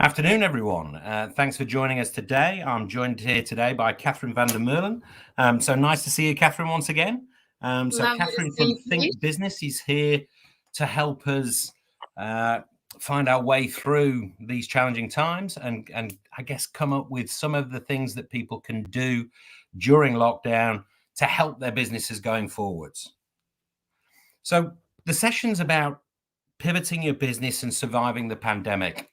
Afternoon, everyone. Thanks for joining us today. I'm joined here today by Catherine van der Meulen. So nice to see you, Catherine, once again. So Lovely Catherine to from see you. Think Business is here to help us find our way through these challenging times and I guess come up with some of the things that people can do during lockdown to help their businesses going forwards. So the session's about pivoting your business and surviving the pandemic.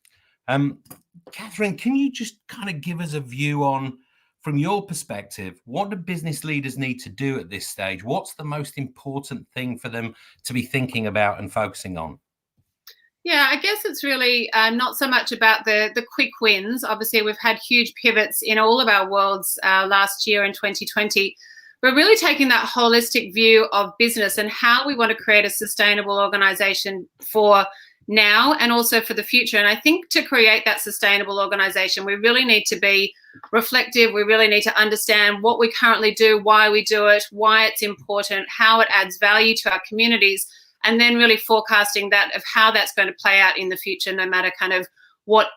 Catherine, can you just kind of give us a view on, from your perspective, what do business leaders need to do at this stage? What's the most important thing for them to be thinking about and focusing on? Yeah, I guess it's really not so much about the quick wins. Obviously, we've had huge pivots in all of our worlds last year in 2020. We're really taking that holistic view of business and how we want to create a sustainable organization for now and also for the future. And I think to create that sustainable organization, we really need to be reflective. We really need to understand what we currently do, why we do it, why it's important, how it adds value to our communities, and then really forecasting that of how that's going to play out in the future, no matter kind of what,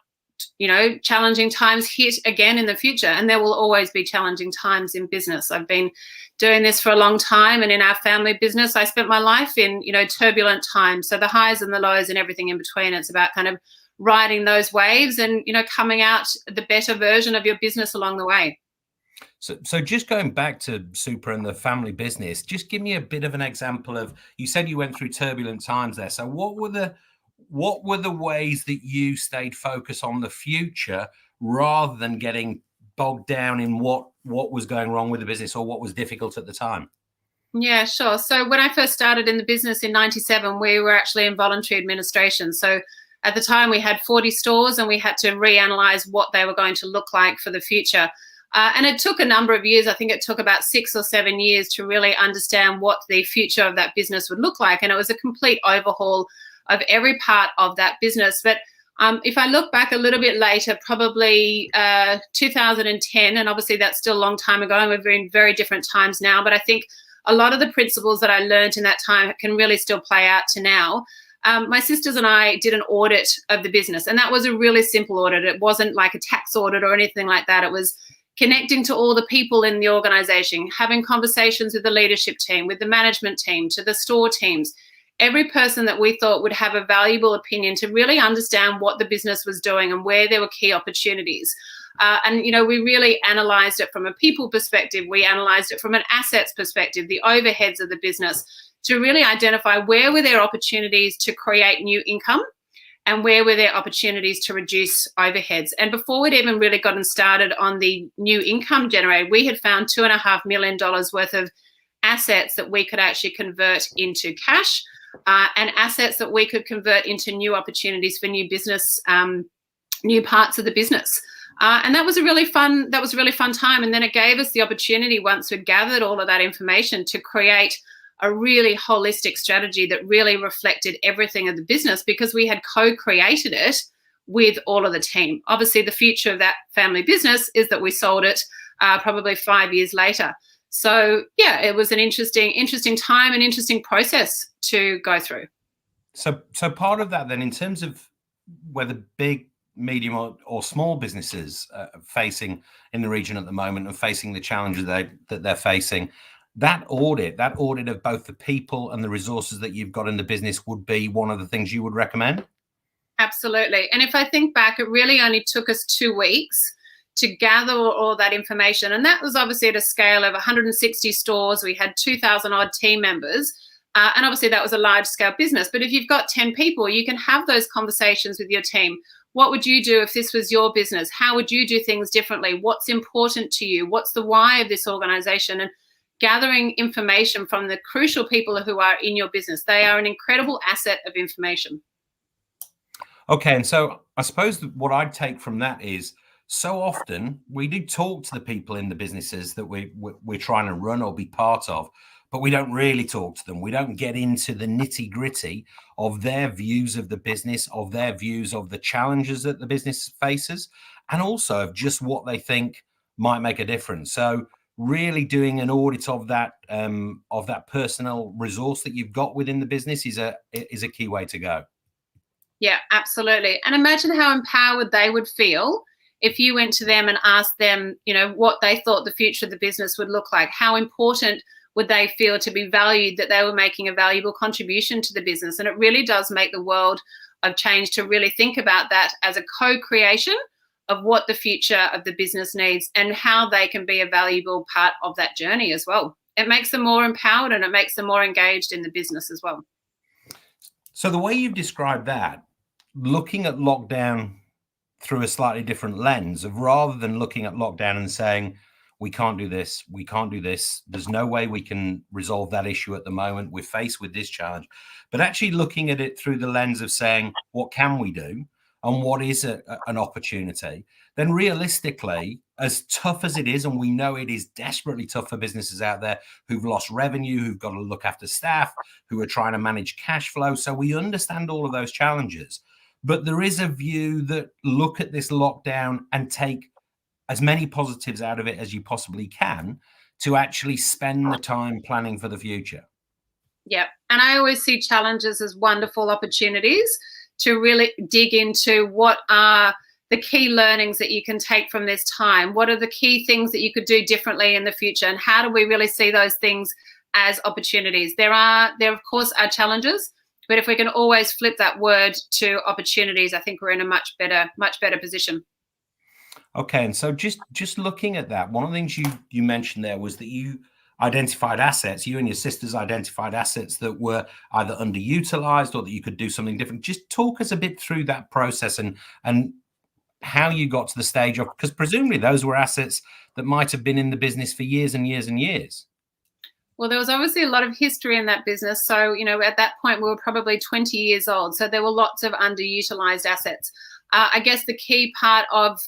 challenging times hit again in the future. And there will always be challenging times in business. I've been doing this for a long time, and in our family business, I spent my life in, turbulent times. So the highs and the lows and everything in between. It's about kind of riding those waves and, coming out the better version of your business along the way. So just going back to SUPRÉ and the family business, just give me a bit of an example of, you said you went through turbulent times there. So what were the ways that you stayed focused on the future rather than getting bogged down in what was going wrong with the business or what was difficult at the time? Yeah, sure. So when I first started in the business in 97, we were actually in voluntary administration. So at the time we had 40 stores and we had to reanalyze what they were going to look like for the future. And it took a number of years. I think it took about 6 or 7 years to really understand what the future of that business would look like. And it was a complete overhaul of every part of that business. But if I look back a little bit later, probably 2010, and obviously that's still a long time ago, and we're in very different times now, but I think a lot of the principles that I learned in that time can really still play out to now. My sisters and I did an audit of the business, and that was a really simple audit. It wasn't like a tax audit or anything like that. It was connecting to all the people in the organization, having conversations with the leadership team, with the management team, to the store teams, every person that we thought would have a valuable opinion to really understand what the business was doing and where there were key opportunities. And we really analyzed it from a people perspective. We analyzed it from an assets perspective, the overheads of the business, to really identify where were there opportunities to create new income and where were there opportunities to reduce overheads. And before we'd even really gotten started on the new income generated, we had found $2.5 million worth of assets that we could actually convert into cash, and assets that we could convert into new opportunities for new business, new parts of the business. And that was a really fun time. And then it gave us the opportunity, once we'd gathered all of that information, to create a really holistic strategy that really reflected everything of the business, because we had co-created it with all of the team. Obviously, the future of that family business is that we sold it probably 5 years later. So yeah, it was an interesting time, an interesting process to go through. So part of that then, in terms of whether big, medium or small businesses facing in the region at the moment and facing the challenges that they're facing, that audit of both the people and the resources that you've got in the business would be one of the things you would recommend? Absolutely. And if I think back, it really only took us 2 weeks to gather all that information. And that was obviously at a scale of 160 stores. We had 2,000 odd team members. And obviously that was a large scale business. But if you've got 10 people, you can have those conversations with your team. What would you do if this was your business? How would you do things differently? What's important to you? What's the why of this organization? And gathering information from the crucial people who are in your business. They are an incredible asset of information. Okay, and so I suppose what I'd take from that is, so often we do talk to the people in the businesses that we're trying to run or be part of, but we don't really talk to them. We don't get into the nitty gritty of their views of the business, of their views of the challenges that the business faces, and also of just what they think might make a difference. So really doing an audit of that personnel resource that you've got within the business is a key way to go. Yeah, absolutely. And imagine how empowered they would feel if you went to them and asked them, what they thought the future of the business would look like. How important would they feel to be valued, that they were making a valuable contribution to the business? And it really does make the world of change to really think about that as a co-creation of what the future of the business needs and how they can be a valuable part of that journey as well. It makes them more empowered and it makes them more engaged in the business as well. So the way you've described that, looking at lockdown through a slightly different lens of, rather than looking at lockdown and saying, we can't do this, we can't do this, there's no way we can resolve that issue at the moment, we're faced with this challenge, but actually looking at it through the lens of saying, what can we do and what is an opportunity, then realistically, as tough as it is, and we know it is desperately tough for businesses out there who've lost revenue, who've got to look after staff, who are trying to manage cash flow. So we understand all of those challenges. But there is a view that look at this lockdown and take as many positives out of it as you possibly can to actually spend the time planning for the future. Yeah. And I always see challenges as wonderful opportunities to really dig into what are the key learnings that you can take from this time. What are the key things that you could do differently in the future? And how do we really see those things as opportunities? There of course are challenges, but if we can always flip that word to opportunities, I think we're in a much better position. Okay, and so just looking at that, one of the things you mentioned there was that you identified assets, you and your sisters identified assets that were either underutilized or that you could do something different. Just talk us a bit through that process and how you got to the stage of, because presumably those were assets that might have been in the business for years and years and years. Well, there was obviously a lot of history in that business. So, at that point, we were probably 20 years old. So there were lots of underutilized assets. I guess the key part of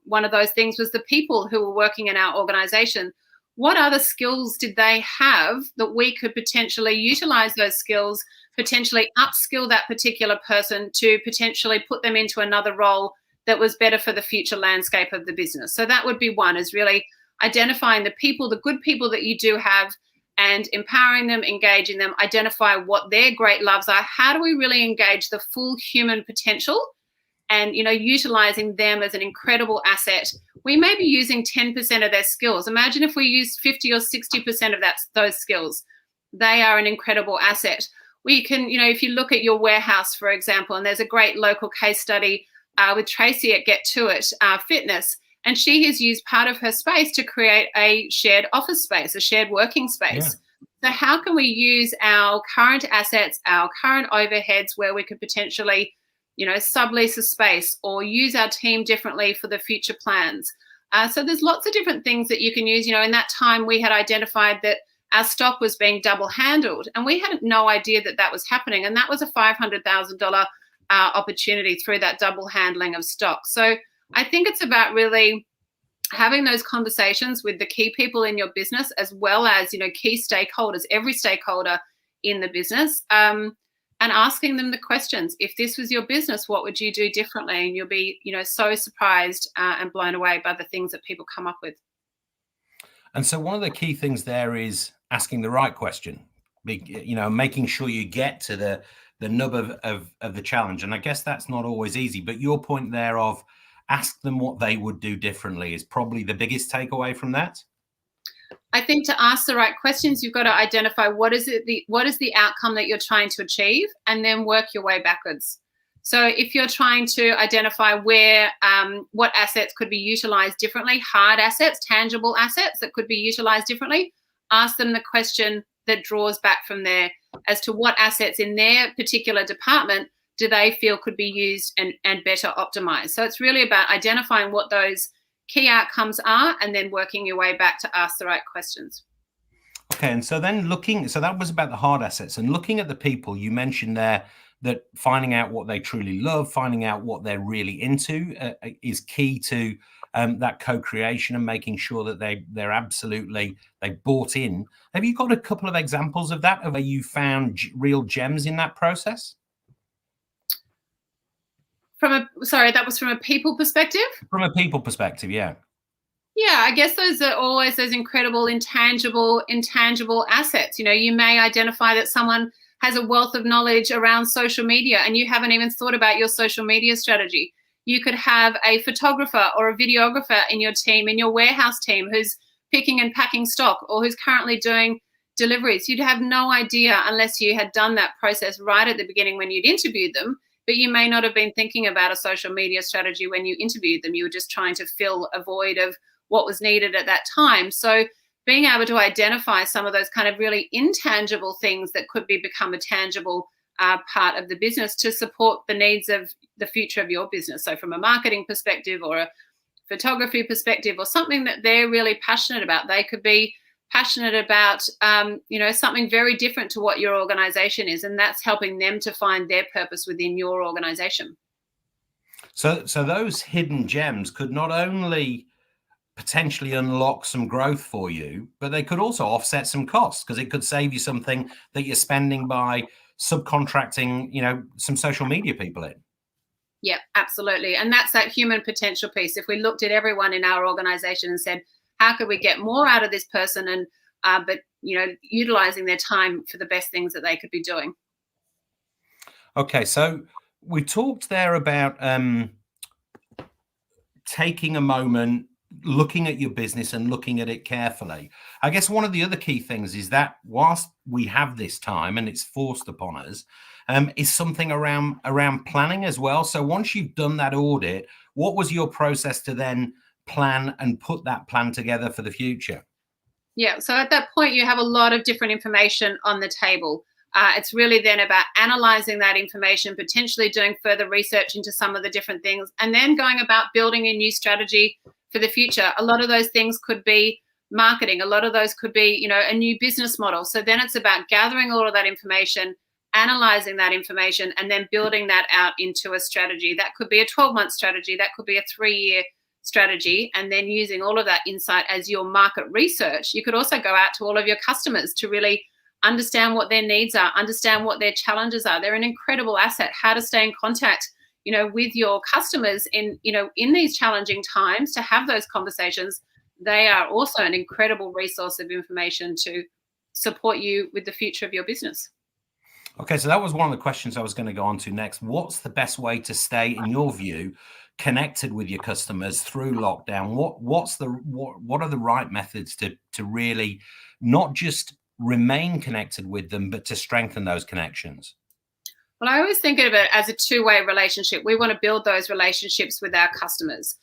one of those things was the people who were working in our organization. What other skills did they have that we could potentially utilize those skills, potentially upskill that particular person to potentially put them into another role that was better for the future landscape of the business? So that would be one, is really identifying the people, the good people that you do have, and empowering them, engaging them, identify what their great loves are. How do we really engage the full human potential? And, utilizing them as an incredible asset. We may be using 10% of their skills. Imagine if we use 50 or 60% of those skills. They are an incredible asset. We can, if you look at your warehouse, for example, and there's a great local case study with Tracy at Get To It Fitness, and she has used part of her space to create a shared office space, a shared working space. Yeah. So how can we use our current assets, our current overheads, where we could potentially sublease a space or use our team differently for the future plans. So there's lots of different things that you can use. In that time, we had identified that our stock was being double handled, and we had no idea that that was happening. And that was a $500,000 opportunity through that double handling of stock. So I think it's about really having those conversations with the key people in your business, as well as, key stakeholders, every stakeholder in the business, and asking them the questions. If this was your business, what would you do differently? And you'll be, so surprised and blown away by the things that people come up with. And so one of the key things there is asking the right question, making sure you get to the nub of the challenge. And I guess that's not always easy, but your point there of ask them what they would do differently is probably the biggest takeaway from that. I think to ask the right questions, you've got to identify what is the outcome that you're trying to achieve, and then work your way backwards. So if you're trying to identify where what assets could be utilized differently, hard assets, tangible assets that could be utilized differently, ask them the question that draws back from there as to what assets in their particular department do they feel could be used and better optimized. So it's really about identifying what those key outcomes are, and then working your way back to ask the right questions. Okay, and so then so that was about the hard assets, and looking at the people, you mentioned there that finding out what they truly love, finding out what they're really into is key to that co-creation and making sure that they bought in. Have you got a couple of examples of that, of where you found real gems in that process? That was from a people perspective? From a people perspective, yeah. Yeah, I guess those are always those incredible intangible assets. You may identify that someone has a wealth of knowledge around social media and you haven't even thought about your social media strategy. You could have a photographer or a videographer in your team, in your warehouse team, who's picking and packing stock or who's currently doing deliveries. You'd have no idea unless you had done that process right at the beginning when you'd interviewed them, but you may not have been thinking about a social media strategy when you interviewed them. You were just trying to fill a void of what was needed at that time. So being able to identify some of those kind of really intangible things that could become a tangible part of the business to support the needs of the future of your business. So from a marketing perspective or a photography perspective or something that they're really passionate about, they could be passionate about, something very different to what your organization is. And that's helping them to find their purpose within your organization. So those hidden gems could not only potentially unlock some growth for you, but they could also offset some costs, because it could save you something that you're spending by subcontracting, some social media people in. Yeah, absolutely. And that's that human potential piece. If we looked at everyone in our organization and said, how could we get more out of this person, and but utilizing their time for the best things that they could be doing. Okay, so we talked there about taking a moment, looking at your business and looking at it carefully. I guess one of the other key things is that whilst we have this time and it's forced upon us, is something around planning as well. So once you've done that audit, what was your process to then plan and put that plan together for the future? Yeah, so at that point, you have a lot of different information on the table. It's really then about analyzing that information, potentially doing further research into some of the different things, and then going about building a new strategy for the future. A lot of those things could be marketing. A lot of those could be, a new business model. So then it's about gathering all of that information, analyzing that information, and then building that out into a strategy. That could be a 12-month strategy. That could be a 3-year strategy, and then using all of that insight as your market research. You could also go out to all of your customers to really understand what their needs are, understand what their challenges are. They're an incredible asset. How to stay in contact, with your customers in these challenging times, to have those conversations. They are also an incredible resource of information to support you with the future of your business. Okay, so that was one of the questions I was going to go on to next. What's the best way to stay, in your view, connected with your customers through lockdown? What are the right methods to really not just remain connected with them, but to strengthen those connections? Well, I always think of it as a two-way relationship. We want to build those relationships with our customers.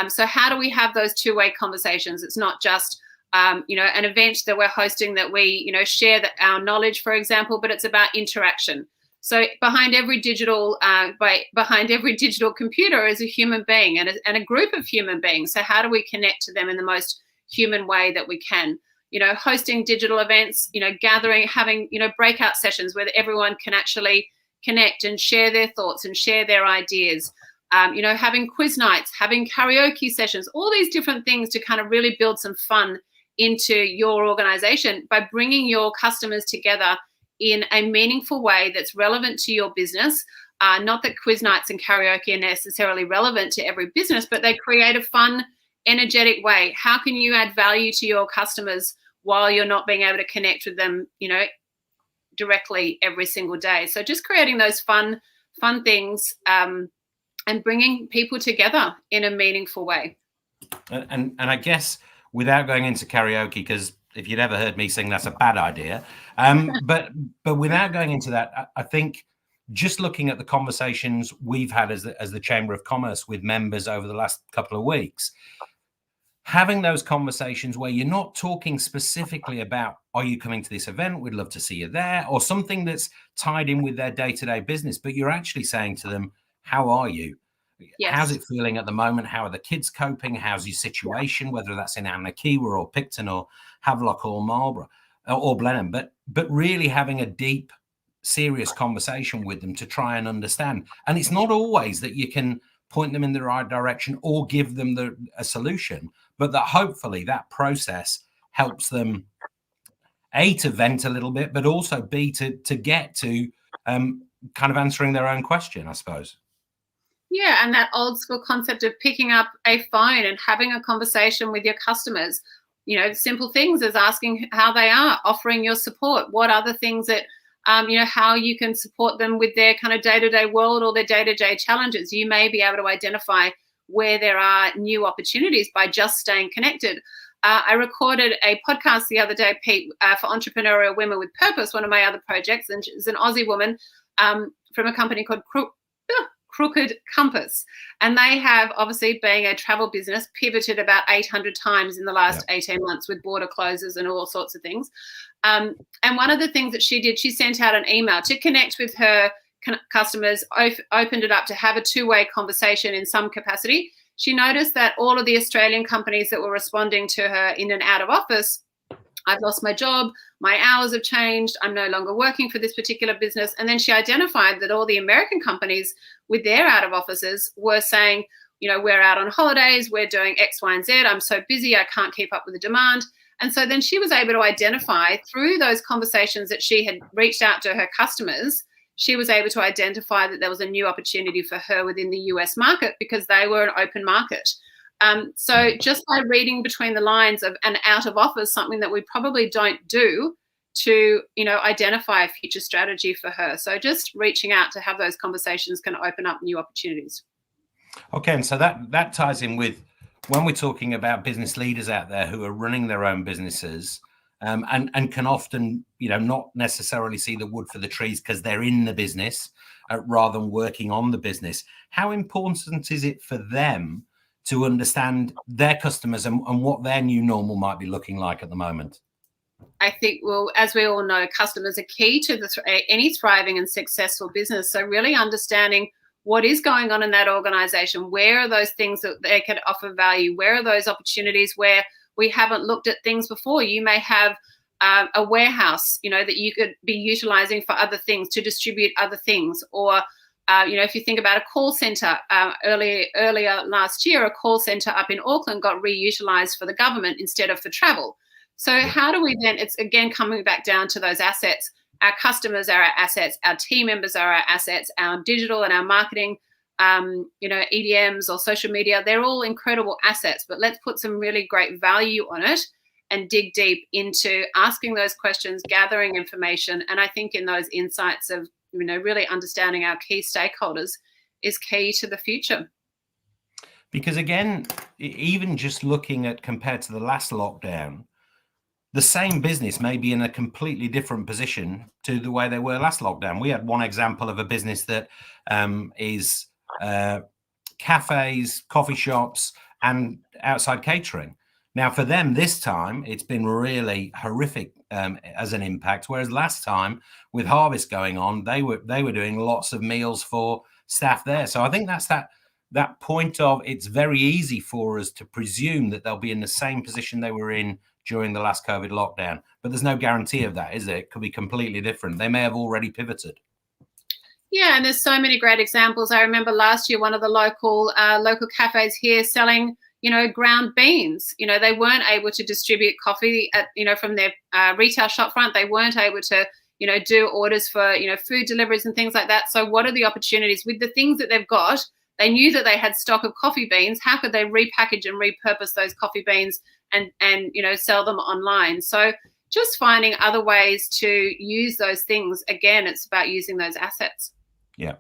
So how do we have those two-way conversations? It's not just an event that we're hosting that we share our knowledge, for example, but it's about interaction. So behind every digital computer is a human being and a group of human beings. So how do we connect to them in the most human way that we can? Hosting digital events, gathering, having, breakout sessions where everyone can actually connect and share their thoughts and share their ideas. Having quiz nights, having karaoke sessions, all these different things to kind of really build some fun into your organization by bringing your customers together in a meaningful way that's relevant to your business. Not that quiz nights and karaoke are necessarily relevant to every business, but they create a fun, energetic way. How can you add value to your customers while you're not being able to connect with them, directly every single day? So just creating those fun things and bringing people together in a meaningful way. And I guess without going into karaoke, because if you'd ever heard me sing, that's a bad idea. But without going into that, I think just looking at the conversations we've had as the Chamber of Commerce with members over the last couple of weeks, having those conversations where you're not talking specifically about, are you coming to this event? We'd love to see you there, or something that's tied in with their day-to-day business, but you're actually saying to them, how are you? Yes. How's it feeling at the moment? How are the kids coping? How's your situation? Whether that's in Anakiwa or Picton or Havelock or Marlborough or Blenheim, but really having a deep, serious conversation with them to try and understand. And it's not always that you can point them in the right direction or give them a solution, but that hopefully that process helps them, A, to vent a little bit, but also B, to get to kind of answering their own question, I suppose. Yeah, and that old school concept of picking up a phone and having a conversation with your customers, simple things as asking how they are, offering your support. What are the things that how you can support them with their kind of day-to-day world or their day-to-day challenges. You may be able to identify where there are new opportunities by just staying connected. I recorded a podcast the other day, Pete, for Entrepreneurial Women with Purpose, one of my other projects, and she's an Aussie woman from a company called Crooked Compass. And they have, obviously, being a travel business, pivoted about 800 times in the last 18 months with border closures and all sorts of things. And one of the things that she did, she sent out an email to connect with her customers, opened it up to have a two-way conversation in some capacity. She noticed that all of the Australian companies that were responding to her in and out of office, I've lost my job, my hours have changed, I'm no longer working for this particular business. And then she identified that all the American companies with their out of offices were saying, we're out on holidays, we're doing X, Y, and Z, I'm so busy, I can't keep up with the demand. And so then she was able to identify through those conversations that she had reached out to her customers, she was able to identify that there was a new opportunity for her within the US market because they were an open market. So just by reading between the lines of an out of office, something that we probably don't do to, identify a future strategy for her. So just reaching out to have those conversations can open up new opportunities. Okay, and so that ties in with when we're talking about business leaders out there who are running their own businesses, and can often, not necessarily see the wood for the trees because they're in the business rather than working on the business. How important is it for them to understand their customers and what their new normal might be looking like at the moment? I think, well, as we all know, customers are key to any thriving and successful business. So really understanding what is going on in that organization, where are those things that they can offer value, where are those opportunities where we haven't looked at things before. You may have a warehouse, that you could be utilizing for other things, to distribute other things. Or, if you think about a call center, earlier last year, a call center up in Auckland got reutilized for the government instead of for travel. So how do we then, it's again coming back down to those assets. Our customers are our assets, our team members are our assets, our digital and our marketing, EDMs or social media, they're all incredible assets, but let's put some really great value on it and dig deep into asking those questions, gathering information. And I think in those insights of, really understanding our key stakeholders is key to the future. Because again, even just looking at compared to the last lockdown, the same business may be in a completely different position to the way they were last lockdown. We had one example of a business that is cafes, coffee shops, and outside catering. Now, for them this time, it's been really horrific as an impact. Whereas last time, with harvest going on, they were doing lots of meals for staff there. So I think that's that point of it's very easy for us to presume that they'll be in the same position they were in during the last COVID lockdown. But there's no guarantee of that, is there? It could be completely different. They may have already pivoted. Yeah, and there's so many great examples. I remember last year, one of the local cafes here selling, ground beans. They weren't able to distribute coffee from their retail shop front. They weren't able to, do orders for, food deliveries and things like that. So what are the opportunities with the things that they've got? They knew that they had stock of coffee beans. How could they repackage and repurpose those coffee beans and sell them online? So just finding other ways to use those things. Again, it's about using those assets. Yeah.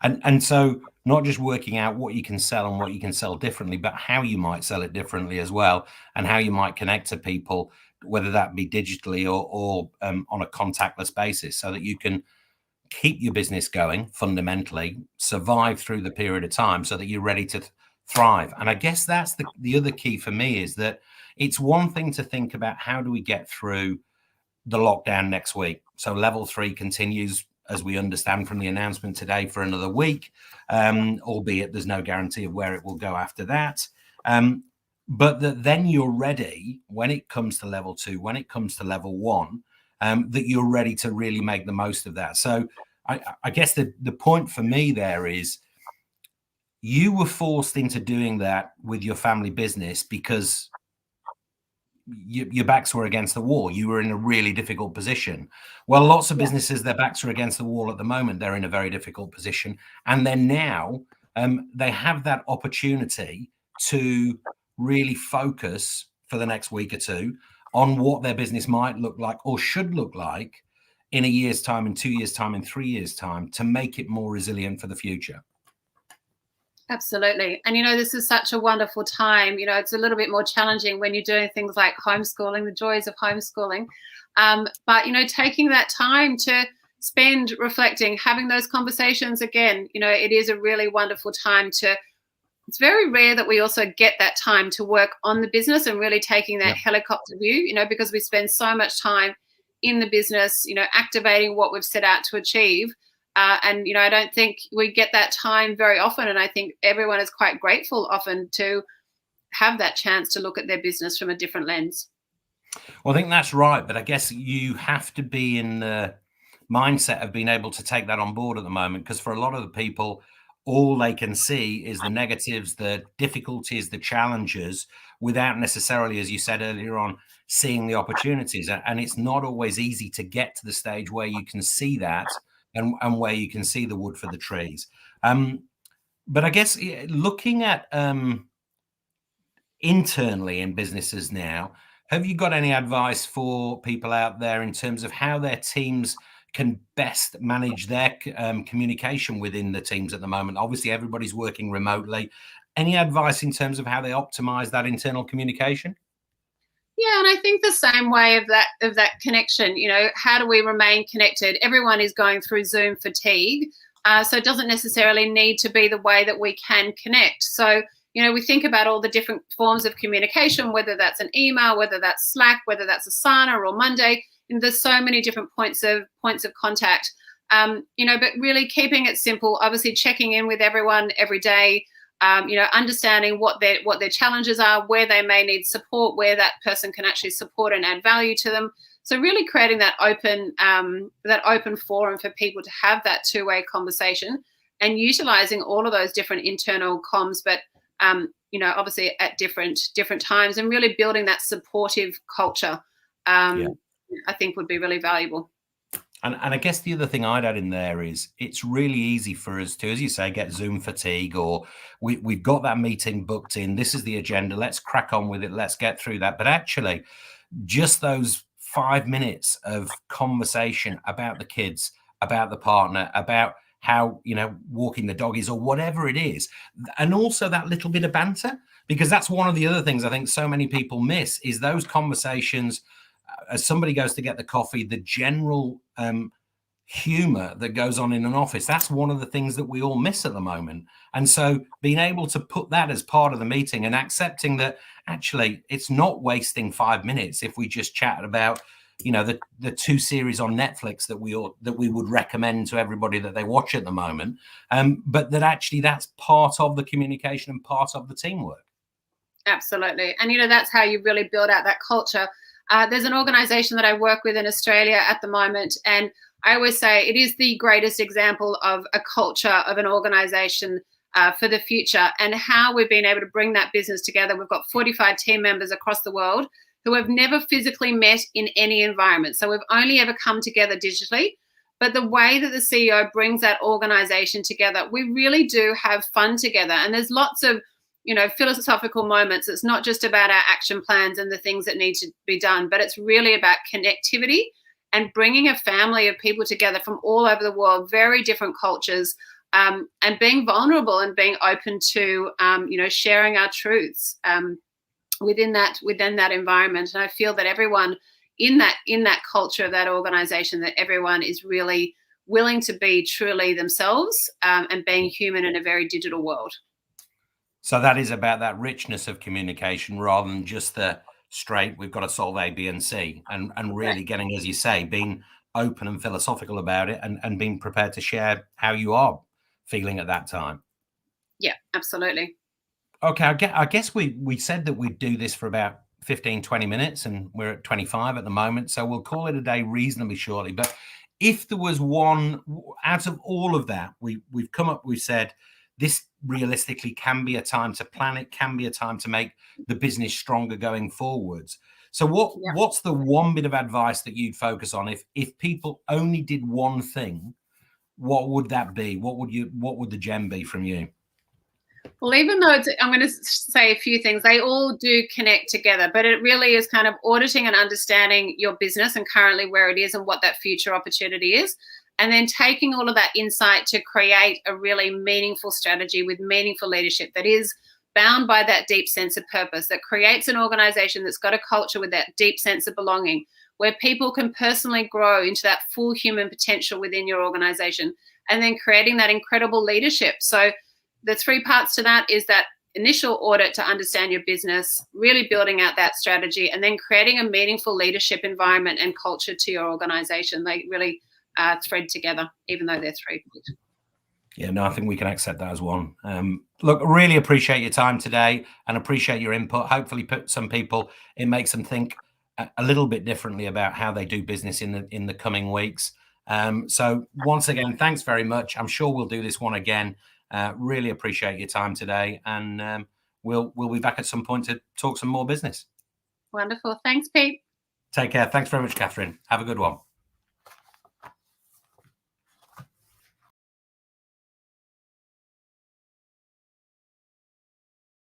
And so not just working out what you can sell and what you can sell differently, but how you might sell it differently as well, and how you might connect to people, whether that be digitally or on a contactless basis, so that you can keep your business going, fundamentally, survive through the period of time so that you're ready to thrive. And I guess that's the other key for me, is that it's one thing to think about how do we get through the lockdown next week. So level 3 continues, as we understand from the announcement today, for another week, albeit there's no guarantee of where it will go after that. But that then you're ready when it comes to level 2, when it comes to level 1, that you're ready to really make the most of that. So I guess the point for me there is you were forced into doing that with your family business because your backs were against the wall. You were in a really difficult position. Well, lots of businesses, their backs are against the wall at the moment. They're in a very difficult position. And then now they have that opportunity to really focus for the next week or two on what their business might look like or should look like in a year's time, in 2 years' time, in 3 years' time, to make it more resilient for the future? Absolutely. And, this is such a wonderful time. It's a little bit more challenging when you're doing things like homeschooling, the joys of homeschooling. But, taking that time to spend reflecting, having those conversations again, it is a really wonderful time it's very rare that we also get that time to work on the business and really taking that helicopter view, because we spend so much time in the business, activating what we've set out to achieve. And, I don't think we get that time very often. And I think everyone is quite grateful often to have that chance to look at their business from a different lens. Well, I think that's right. But I guess you have to be in the mindset of being able to take that on board at the moment, because for a lot of the people, all they can see is the negatives, the difficulties, the challenges, without necessarily, as you said earlier on, seeing the opportunities. And it's not always easy to get to the stage where you can see that and where you can see the wood for the trees. But I guess looking at internally in businesses now, have you got any advice for people out there in terms of how their teams can best manage their communication within the teams at the moment? Obviously, everybody's working remotely. Any advice in terms of how they optimize that internal communication? Yeah, and I think the same way of that connection, how do we remain connected? Everyone is going through Zoom fatigue. So it doesn't necessarily need to be the way that we can connect. So, we think about all the different forms of communication, whether that's an email, whether that's Slack, whether that's Asana or Monday. And there's so many different points of contact, but really keeping it simple, obviously checking in with everyone every day, understanding what their challenges are, where they may need support, where that person can actually support and add value to them. So really creating that open forum for people to have that two-way conversation and utilizing all of those different internal comms, but obviously at different times, and really building that supportive culture. I think would be really valuable. And I guess the other thing I'd add in there is it's really easy for us to, as you say, get Zoom fatigue, or we've got that meeting booked in. This is the agenda. Let's crack on with it. Let's get through that. But actually, just those 5 minutes of conversation about the kids, about the partner, about how, walking the dog is, or whatever it is. And also that little bit of banter, because that's one of the other things I think so many people miss is those conversations. As somebody goes to get the coffee, the general humor that goes on in an office, that's one of the things that we all miss at the moment. And so being able to put that as part of the meeting and accepting that actually it's not wasting 5 minutes if we just chat about, the 2 series on Netflix that we would recommend to everybody that they watch at the moment, but that actually that's part of the communication and part of the teamwork. Absolutely. And, that's how you really build out that culture. There's an organization that I work with in Australia at the moment, and I always say it is the greatest example of a culture of an organization for the future, and how we've been able to bring that business together. We've got 45 team members across the world who have never physically met in any environment. So we've only ever come together digitally. But the way that the CEO brings that organization together, we really do have fun together. And there's lots of philosophical moments. It's not just about our action plans and the things that need to be done, but it's really about connectivity and bringing a family of people together from all over the world, very different cultures, and being vulnerable and being open to, sharing our truths within that environment. And I feel that everyone in that culture of that organization, that everyone is really willing to be truly themselves and being human in a very digital world. So that is about that richness of communication rather than just the straight, we've got to solve A, B, and C, and really getting, as you say, being open and philosophical about it, and being prepared to share how you are feeling at that time. Yeah, absolutely. Okay, I guess we said that we'd do this for about 15, 20 minutes, and we're at 25 at the moment, so we'll call it a day reasonably shortly. But if there was one out of all of that, we've said this realistically can be a time to plan. It can be a time to make the business stronger going forwards. So what's the one bit of advice that you'd focus on if people only did one thing? What would that be? What would the gem be from you? Well, even though I'm going to say a few things, they all do connect together, but it really is kind of auditing and understanding your business and currently where it is and what that future opportunity is. And then taking all of that insight to create a really meaningful strategy with meaningful leadership that is bound by that deep sense of purpose, that creates an organization that's got a culture with that deep sense of belonging, where people can personally grow into that full human potential within your organization, and then creating that incredible leadership. So the three parts to that is that initial audit to understand your business, really building out that strategy, and then creating a meaningful leadership environment and culture to your organization. They really thread together, even though they're three. Yeah, no, I think we can accept that as one. Look, really appreciate your time today and appreciate your input. Hopefully some people, it makes them think a little bit differently about how they do business in the coming weeks. So once again, thanks very much. I'm sure we'll do this one again. Really appreciate your time today, and we'll be back at some point to talk some more business. Wonderful. Thanks, Pete. Take care. Thanks very much, Catherine. Have a good one.